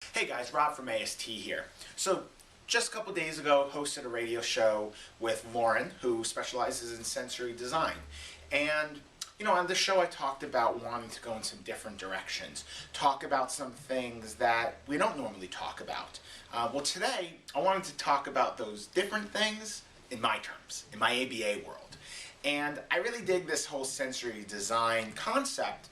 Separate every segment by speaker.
Speaker 1: Hey guys, Rob from AST here. So, just a couple days ago, hosted a radio show with Lauren, who specializes in sensory design. And, on this show I talked about wanting to go in some different directions, talk about some things that we don't normally talk about. Well, today, I wanted to talk about those different things in my terms, in my ABA world. And I really dig this whole sensory design concept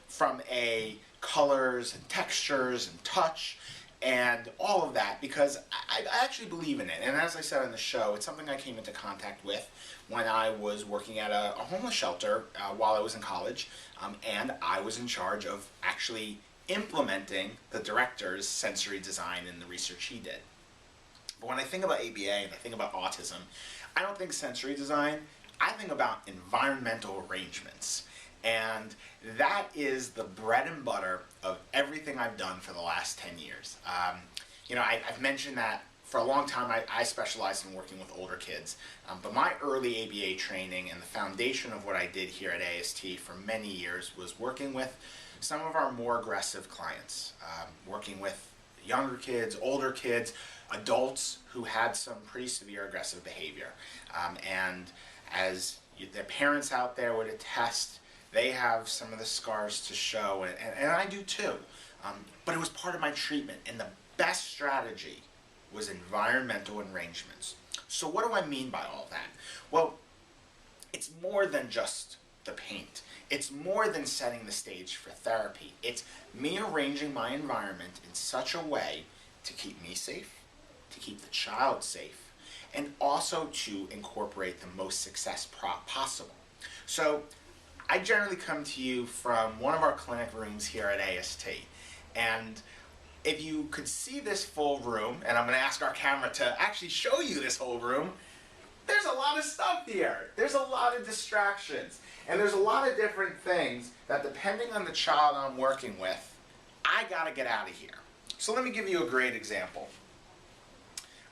Speaker 1: from a colors and textures and touch and all of that, because I actually believe in it. And as I said on the show, it's something I came into contact with when I was working at a homeless shelter while I was in college, and I was in charge of actually implementing the director's sensory design and the research he did. But when I think about ABA and I think about autism, I don't think sensory design, I think about environmental arrangements. And that is the bread and butter of everything I've done for the last 10 years. I've mentioned that for a long time I specialized in working with older kids, but my early ABA training and the foundation of what I did here at AST for many years was working with some of our more aggressive clients, working with younger kids, older kids, adults who had some pretty severe aggressive behavior. And as their parents out there would attest, they have some of the scars to show, and I do too. But it was part of my treatment, and the best strategy was environmental arrangements. So what do I mean by all that? Well, it's more than just the paint. It's more than setting the stage for therapy. It's me arranging my environment in such a way to keep me safe, to keep the child safe, and also to incorporate the most success possible. So I generally come to you from one of our clinic rooms here at AST, and if you could see this full room, and I'm going to ask our camera to actually show you this whole room, there's a lot of stuff here. There's a lot of distractions, and there's a lot of different things that, depending on the child I'm working with, I got to get out of here. So let me give you a great example.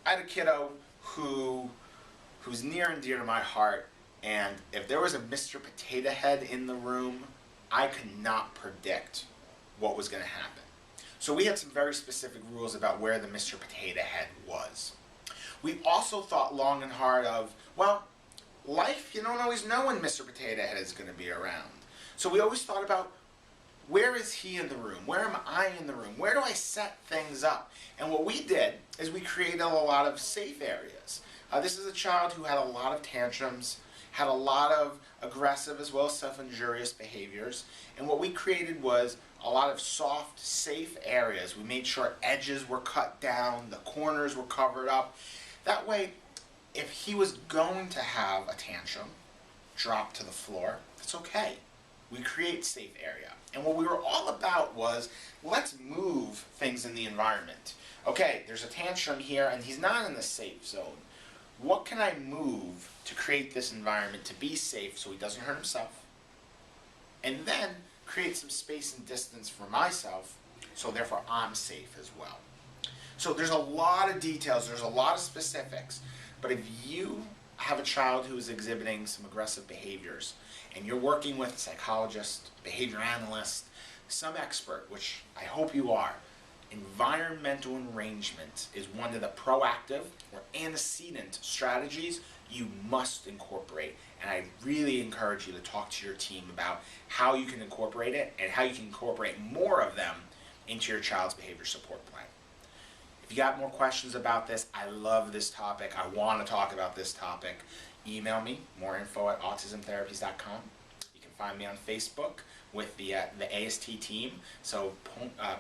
Speaker 1: I had a kiddo who's near and dear to my heart, and if there was a Mr. Potato Head in the room, I could not predict what was going to happen. So we had some very specific rules about where the Mr. Potato Head was. We also thought long and hard of, well, life, you don't always know when Mr. Potato Head is going to be around. So we always thought about, where is he in the room? Where am I in the room? Where do I set things up? And what we did is we created a lot of safe areas. This is a child who had a lot of tantrums, had a lot of aggressive as well as self-injurious behaviors. And what we created was a lot of soft, safe areas. We made sure edges were cut down, the corners were covered up. That way, if he was going to have a tantrum, drop to the floor, that's okay. We create safe area. And what we were all about was, let's move things in the environment. Okay, there's a tantrum here and he's not in the safe zone. What can I move to create this environment to be safe so he doesn't hurt himself? And then create some space and distance for myself, so therefore I'm safe as well. So there's a lot of details, there's a lot of specifics, but if you have a child who is exhibiting some aggressive behaviors, and you're working with a psychologist, behavior analyst, some expert, which I hope you are, environmental arrangement is one of the proactive or antecedent strategies you must incorporate. And I really encourage you to talk to your team about how you can incorporate it and how you can incorporate more of them into your child's behavior support plan. If you got more questions about this, I love this topic. I want to talk about this topic. Email me, moreinfo@autismtherapies.com. You can find me on Facebook with the AST team. So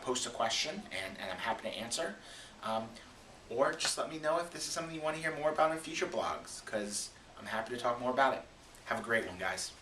Speaker 1: post a question and I'm happy to answer. Or just let me know if this is something you want to hear more about in future blogs, because I'm happy to talk more about it. Have a great one, guys.